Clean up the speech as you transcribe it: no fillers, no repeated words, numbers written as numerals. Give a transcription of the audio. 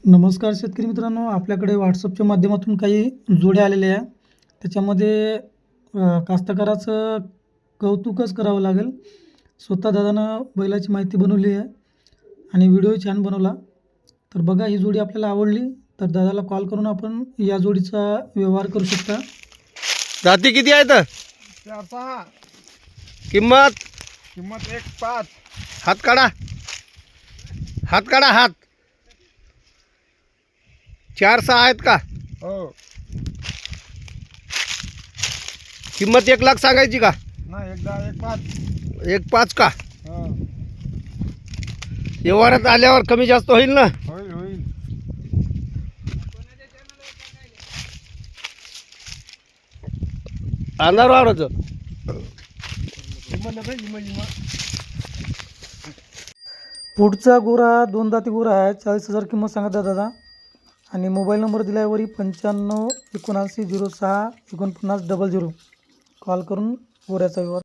नमस्कार शेतकरी मित्रांनो, आपल्याकडे WhatsAppच्या माध्यमातून काही जोड्या आलेल्या आहे. त्याच्यामध्ये कास्तकाराचं कौतुकच करावं लागेल. स्वतः दादानं बैलाची माहिती बनवली आहे आणि व्हिडिओही छान बनवला. तर बघा, ही जोडी आपल्याला आवडली तर दादाला कॉल करून आपण या जोडीचा व्यवहार करू शकता. जाती किती आहेत? 4-6. किंमत किंमत 1.5. हात काढा, हात काढा, हात 4-6 आहेत का? हो. किंमत 1,00,000 सांगायची का? नाही, एकदा 1.5. 1,500 का? हो. व्यवहारात आल्यावर कमी जास्त होईल ना? होईल होईल. अंधारवारच किंमत नाही, किंमत पुढचा गोरा 2 दाती गोरा आहे. 40,000 किंमत सांगत आहे दादा आणि मोबाईल नंबर दिल्यावरी 95 79 06 49 00. कॉल करून गोऱ्याचा व्यवहार